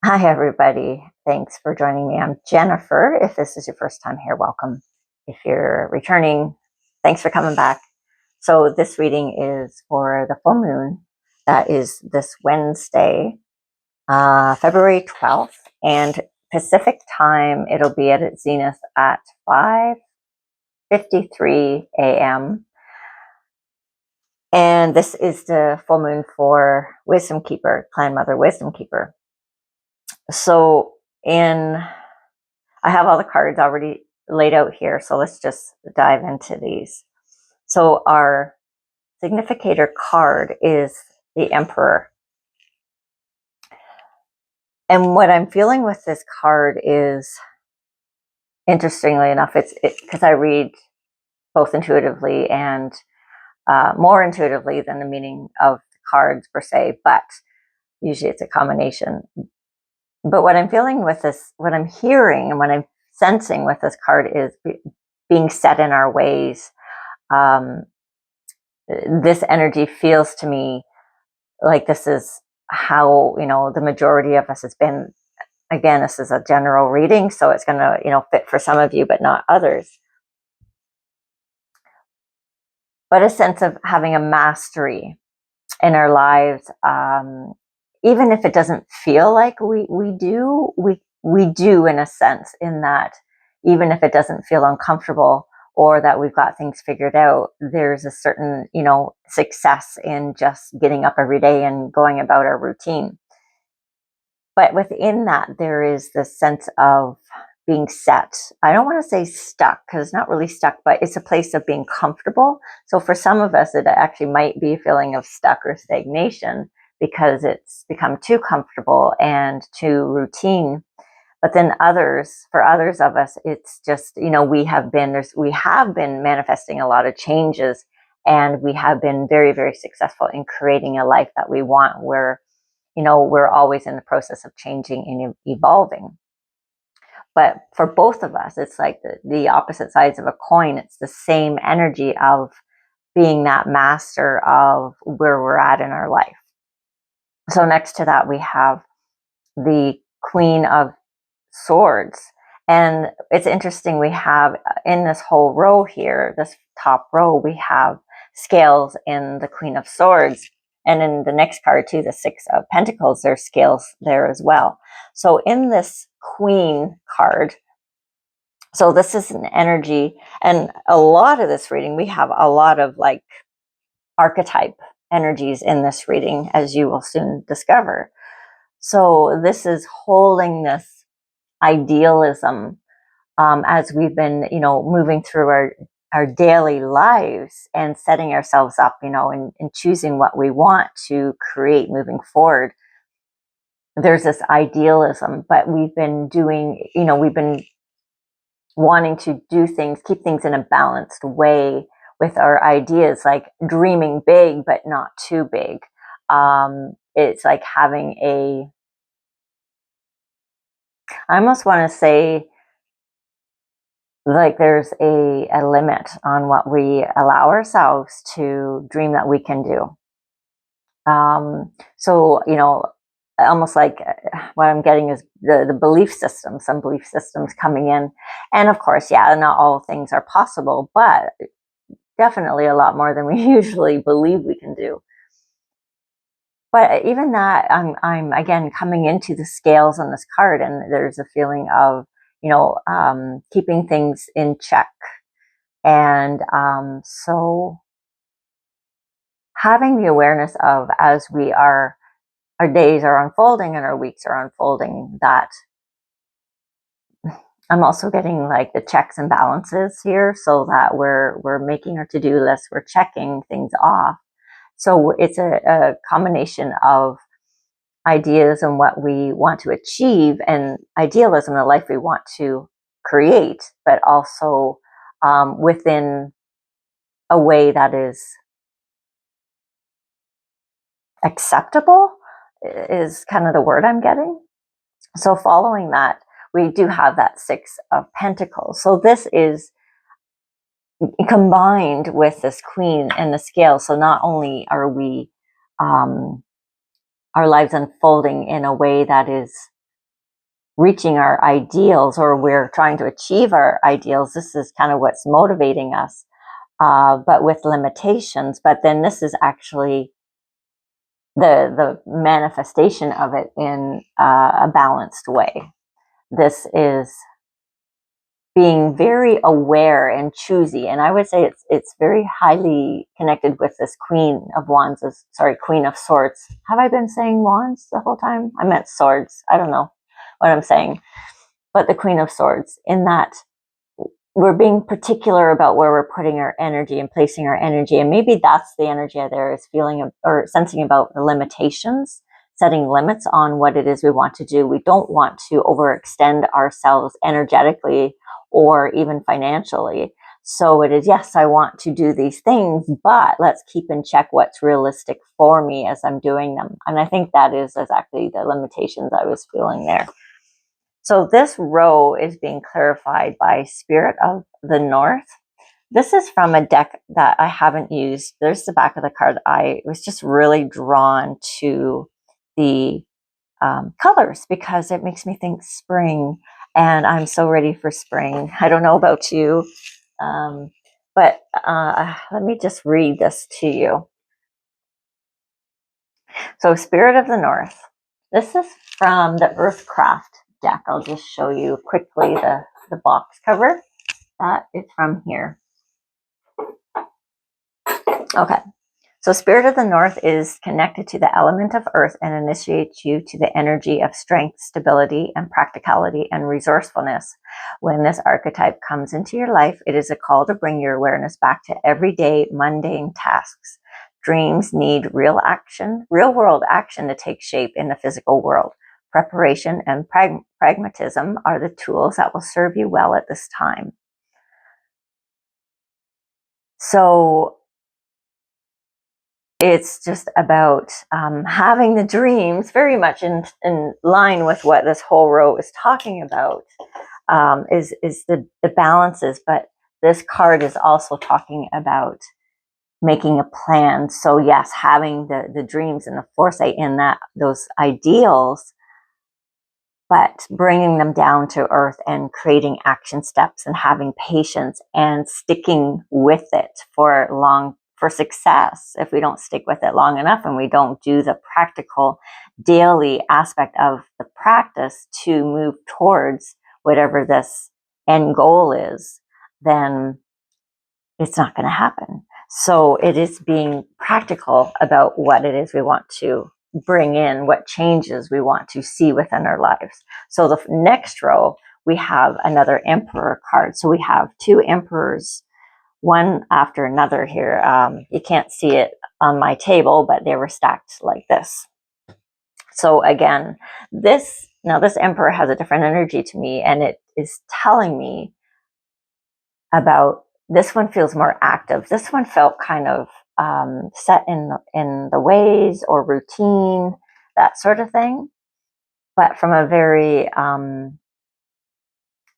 Hi, everybody. Thanks for joining me. I'm Jennifer. If this is your first time here, welcome. If you're returning, thanks for coming back. So this reading is for the full moon. That is this Wednesday, February 12th, and Pacific time, it'll be at its zenith at 5:53 a.m. And this is the full moon for Wisdom Keeper, Clan Mother Wisdom Keeper. So I have all the cards already laid out here, so let's just dive into these. So our significator card is the Emperor. And what I'm feeling with this card is, interestingly enough, it's because I read both intuitively and more intuitively than the meaning of the cards per se, but usually it's a combination. But what I'm feeling with this, what I'm hearing and what I'm sensing with this card is being set in our ways. This energy feels to me like this is how, the majority of us has been. Again, this is a general reading, so it's going to, fit for some of you, but not others. But a sense of having a mastery in our lives, even if it doesn't feel like we do in a sense, in that even if it doesn't feel uncomfortable or that we've got things figured out, there's a certain, success in just getting up every day and going about our routine. But within that, there is this sense of being set. I don't want to say stuck, because it's not really stuck, but it's a place of being comfortable. So for some of us, it actually might be a feeling of stuck or stagnation because it's become too comfortable and too routine. But then for others of us, it's just, we have been manifesting a lot of changes, and we have been very, very successful in creating a life that we want, where, we're always in the process of changing and evolving. But for both of us, it's like the opposite sides of a coin. It's the same energy of being that master of where we're at in our life. So next to that, we have the Queen of Swords. And it's interesting, we have in this whole row here, this top row, we have scales in the Queen of Swords. And in the next card too, the Six of Pentacles, there's scales there as well. So in this Queen card, so this is an energy, and a lot of this reading, we have a lot of like archetype energies in this reading, as you will soon discover. So this is holding this idealism, as we've been, moving through our daily lives and setting ourselves up, and choosing what we want to create moving forward. There's this idealism, but we've been wanting to do things, keep things in a balanced way with our ideas, like dreaming big, but not too big. It's like having I almost want to say, like there's a limit on what we allow ourselves to dream that we can do. So, almost like what I'm getting is the belief system, some belief systems coming in. And of course, yeah, not all things are possible, but definitely a lot more than we usually believe we can do. But even that, I'm again coming into the scales on this card, and there's a feeling of, keeping things in check. And so having the awareness of, as our days are unfolding and our weeks are unfolding, that I'm also getting like the checks and balances here, so that we're making our to-do list, we're checking things off. So it's a combination of ideas and what we want to achieve, and idealism, the life we want to create, but also within a way that is acceptable, is kind of the word I'm getting. So following that, we do have that Six of Pentacles. So this is combined with this Queen and the scale. So not only are we our lives unfolding in a way that is reaching our ideals, or we're trying to achieve our ideals. This is kind of what's motivating us, but with limitations. But then this is actually the manifestation of it in a balanced way. This is being very aware and choosy, and I would say it's very highly connected with this Queen of Wands. Queen of Swords. Have I been saying wands the whole time? I meant swords. I don't know what I'm saying, but the Queen of Swords, in that we're being particular about where we're putting our energy and placing our energy. And maybe that's the energy there, is feeling or sensing about the limitations, setting limits on what it is we want to do. We don't want to overextend ourselves energetically or even financially. So it is, yes, I want to do these things, but let's keep in check what's realistic for me as I'm doing them. And I think that is exactly the limitations I was feeling there. So this row is being clarified by Spirit of the North. This is from a deck that I haven't used. There's the back of the card. I was just really drawn to the colors because it makes me think spring, and I'm so ready for spring. I don't know about you, but let me just read this to you. So Spirit of the North. This is from the Earthcraft deck. I'll just show you quickly the box cover. That is from here. Okay. So Spirit of the North is connected to the element of earth and initiates you to the energy of strength, stability, and practicality and resourcefulness. When this archetype comes into your life, it is a call to bring your awareness back to everyday mundane tasks. Dreams need real action, real world action to take shape in the physical world. Preparation and pragmatism are the tools that will serve you well at this time. So it's just about having the dreams, very much in line with what this whole row is talking about, is the balances. But this card is also talking about making a plan. So yes, having the dreams and the foresight in that, those ideals, but bringing them down to earth and creating action steps and having patience and sticking with it for success. If we don't stick with it long enough and we don't do the practical daily aspect of the practice to move towards whatever this end goal is, then it's not going to happen. So it is being practical about what it is we want to bring in, what changes we want to see within our lives. So the next row, we have another Emperor card. So we have two Emperors, one after another here. You can't see it on my table, but they were stacked like this. So again, this Emperor has a different energy to me, and it is telling me about, this one feels more active. This one felt kind of set in the ways or routine, that sort of thing, but from a very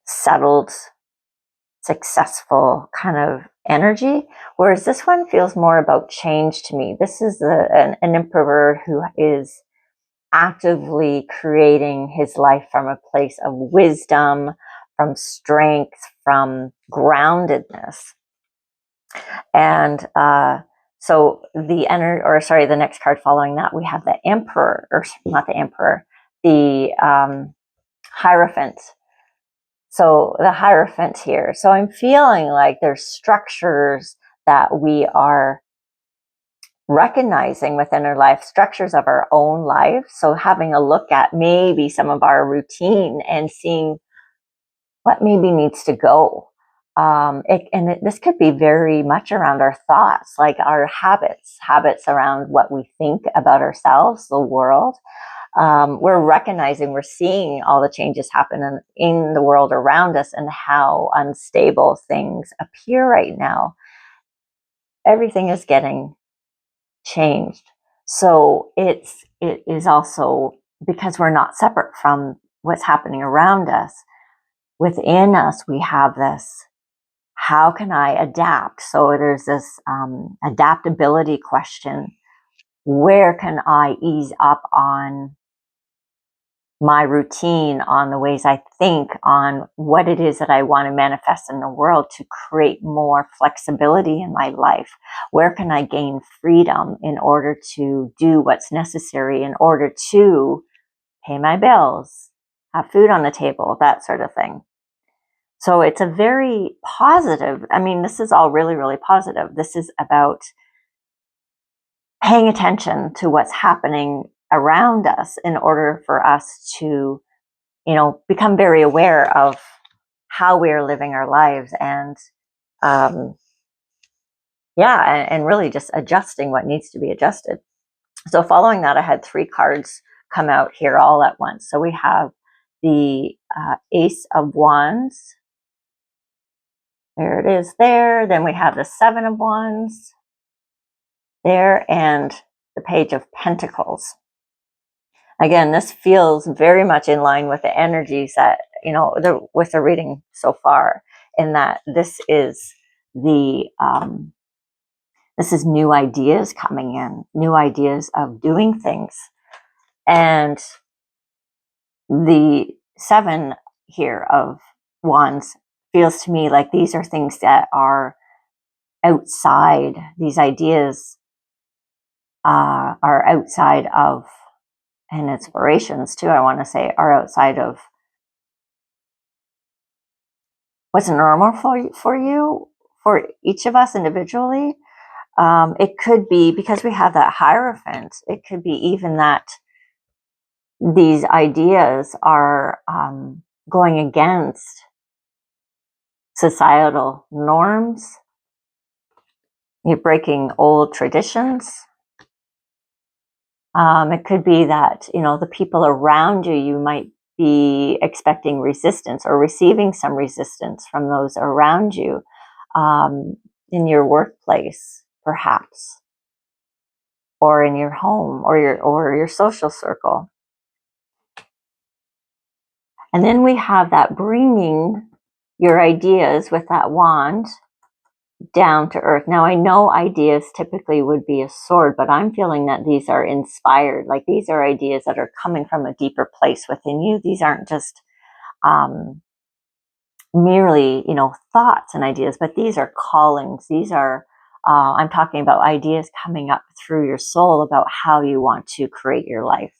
settled, successful kind of energy. Whereas this one feels more about change to me. This is an emperor who is actively creating his life from a place of wisdom, from strength, from groundedness. And so the next card following that, we have the Emperor, or not the Emperor, the Hierophant. So the Hierophant here. So I'm feeling like there's structures that we are recognizing within our life, structures of our own life. So having a look at maybe some of our routine and seeing what maybe needs to go. This could be very much around our thoughts, like our habits around what we think about ourselves, the world. We're recognizing, we're seeing all the changes happen in the world around us and how unstable things appear right now. Everything is getting changed. So it is also, because we're not separate from what's happening around us, within us, we have this, how can I adapt? So there's this adaptability question. Where can I ease up on my routine, on the ways I think, on what it is that I want to manifest in the world to create more flexibility in my life. Where can I gain freedom in order to do what's necessary in order to pay my bills, have food on the table, that sort of thing. So it's a very positive, I mean, this is all really, really positive. This is about paying attention to what's happening around us in order for us to, become very aware of how we are living our lives, and and really just adjusting what needs to be adjusted. So following that, I had 3 cards come out here all at once. So we have the Ace of Wands. There it is there. Then we have the 7 of Wands there, and the Page of Pentacles. Again, this feels very much in line with the energies that, with the reading so far, in that this is the, this is new ideas coming in, new ideas of doing things. And the 7 here of Wands feels to me like these are things that are outside, these ideas are outside of, and inspirations too, I want to say, are outside of what's normal for you, for each of us individually. It could be because we have that Hierophant. It could be even that these ideas are going against societal norms. You're breaking old traditions. It could be that, the people around you, you might be expecting resistance or receiving some resistance from those around you, in your workplace, perhaps, or in your home, or your social circle. And then we have that bringing your ideas with that wand down to earth. Now, I know ideas typically would be a sword, but I'm feeling that these are inspired. Like, these are ideas that are coming from a deeper place within you. These aren't just merely, thoughts and ideas, but these are callings. These are, I'm talking about ideas coming up through your soul about how you want to create your life.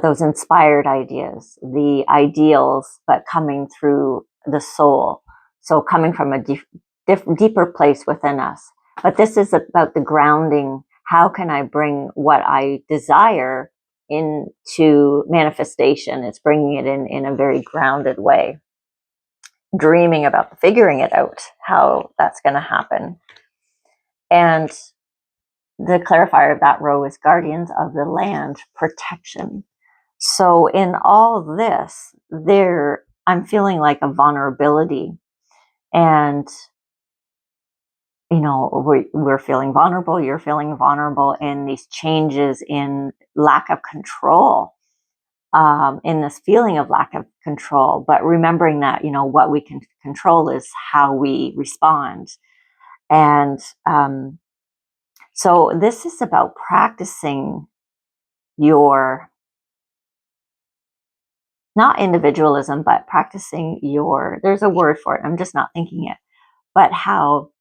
Those inspired ideas, the ideals, but coming through the soul. So coming from a deeper place within us. But this is about the grounding. How can I bring what I desire into manifestation? It's bringing it in a very grounded way. Dreaming about figuring it out, how that's going to happen. And the clarifier of that row is Guardians of the Land, protection. So in all of this, I'm feeling like a vulnerability, and we're feeling vulnerable. You're feeling vulnerable in these changes, in lack of control, in this feeling of lack of control. But remembering that what we can control is how we respond, and so this is about practicing your, not individualism, but practicing there's a word for it, I'm just not thinking it, but how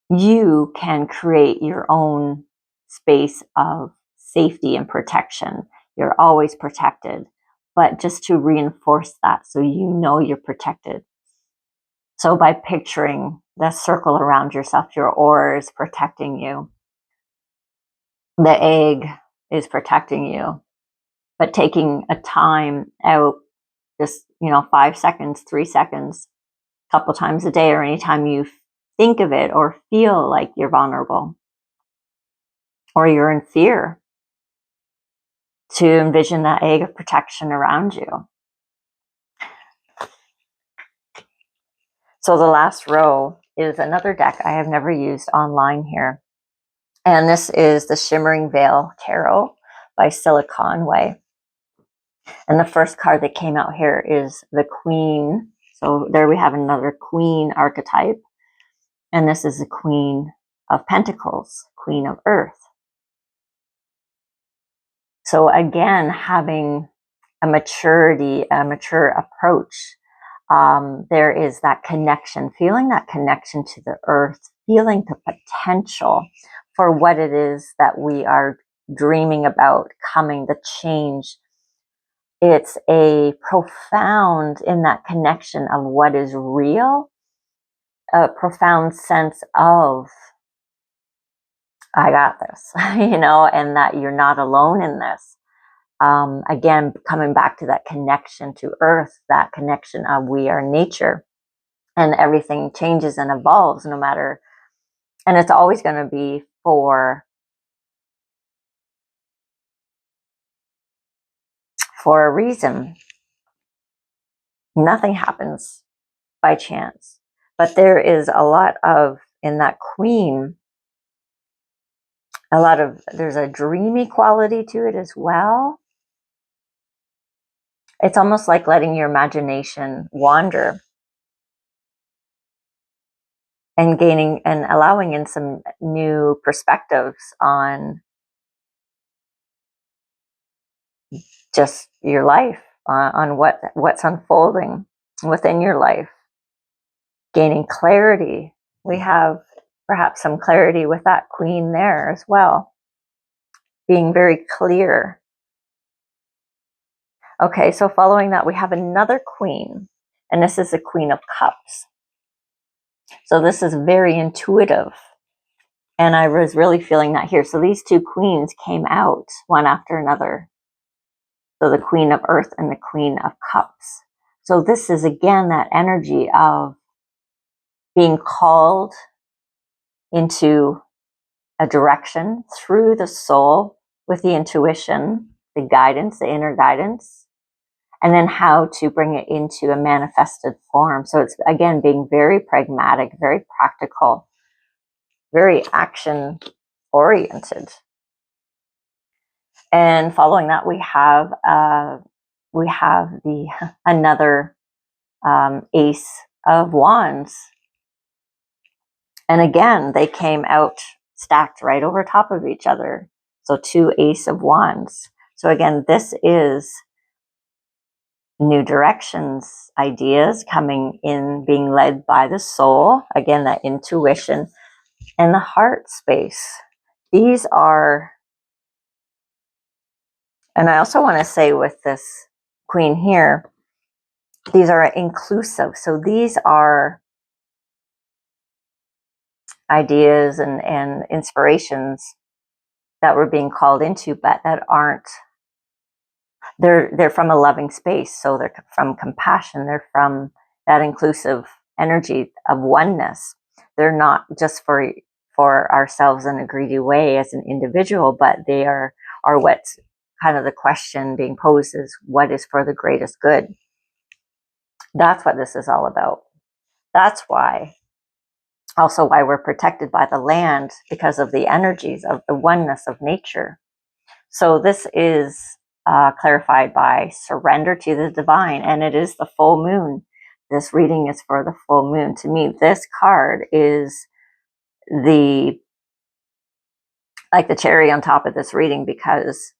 you can create your own space of safety and protection. You're always protected, but just to reinforce that so you're protected. So by picturing the circle around yourself, your aura is protecting you. The egg is protecting you. But taking a time out, just 5 seconds, 3 seconds, a couple times a day, or anytime you think of it or feel like you're vulnerable or you're in fear, to envision that egg of protection around you. So the last row is another deck I have never used online here, and this is the Shimmering Veil Tarot by Cilla Conway. And the first card that came out here is the Queen. So there we have another Queen archetype. And this is the Queen of Pentacles, Queen of Earth. So again, having a maturity, a mature approach. There is that connection, feeling that connection to the earth, feeling the potential for what it is that we are dreaming about coming, the change. It's a profound, in that connection of what is real, a profound sense of, I got this, and that you're not alone in this. Again, coming back to that connection to earth, that connection of we are nature, and everything changes and evolves no matter, and it's always going to be for a reason. Nothing happens by chance, but there is a lot of, in that queen, there's a dreamy quality to it as well. It's almost like letting your imagination wander and gaining and allowing in some new perspectives on just your life, on what's unfolding within your life, gaining clarity. We have perhaps some clarity with that queen there as well, being very clear. Okay, so following that, we have another queen, and this is the Queen of Cups. So this is very intuitive, and I was really feeling that here. So these two queens came out one after another. So the Queen of Earth and the Queen of Cups. So this is again that energy of being called into a direction through the soul with the intuition, the guidance, the inner guidance, and then how to bring it into a manifested form. So it's again being very pragmatic, very practical, very action oriented. And following that, we have the another Ace of Wands. And again, they came out stacked right over top of each other. So two Ace of Wands. So again, this is new directions, ideas coming in, being led by the soul. Again, that intuition and the heart space. These are, and I also want to say with this queen here, these are inclusive. So these are ideas and inspirations that we're being called into, but that aren't, they're from a loving space. So they're from compassion. They're from that inclusive energy of oneness. They're not just for ourselves in a greedy way as an individual, but they are what's kind of the question being posed is what is for the greatest good. That's what this is all about. That's why also why we're protected by the land, because of the energies of the oneness of nature. So this is clarified by surrender to the divine, and it is the full moon. This reading is for the full moon. To me, this card is the cherry on top of this reading, because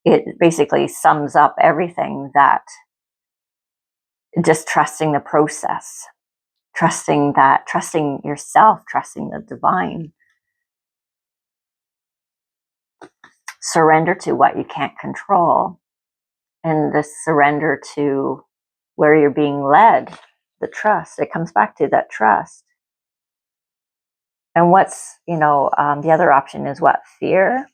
it basically sums up everything, that just trusting the process, trusting yourself, trusting the divine. Surrender to what you can't control, and this surrender to where you're being led, the trust. It comes back to that trust. And what's, the other option is what? Fear.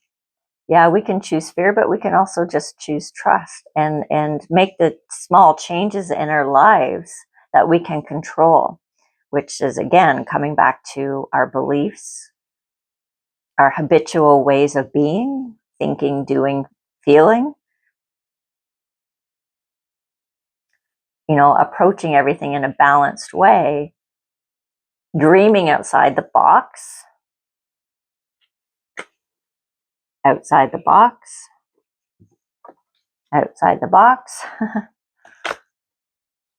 Yeah, we can choose fear, but we can also just choose trust and make the small changes in our lives that we can control, which is, again, coming back to our beliefs, our habitual ways of being, thinking, doing, feeling. Approaching everything in a balanced way, dreaming outside the box, outside the box, outside the box,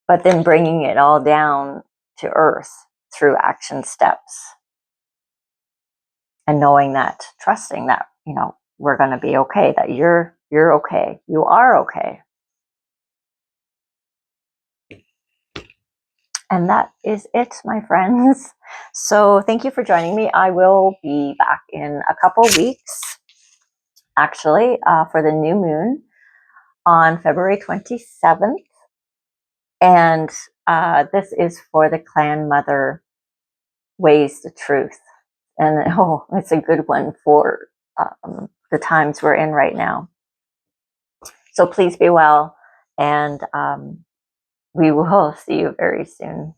but then bringing it all down to earth through action steps, and knowing that, trusting that, we're going to be okay, that you're okay, you are okay. And that is it, my friends. So thank you for joining me. I will be back in a couple weeks, actually, for the new moon on February 27th. And this is for the clan mother ways to truth. And oh, it's a good one for the times we're in right now. So please be well, and we will see you very soon.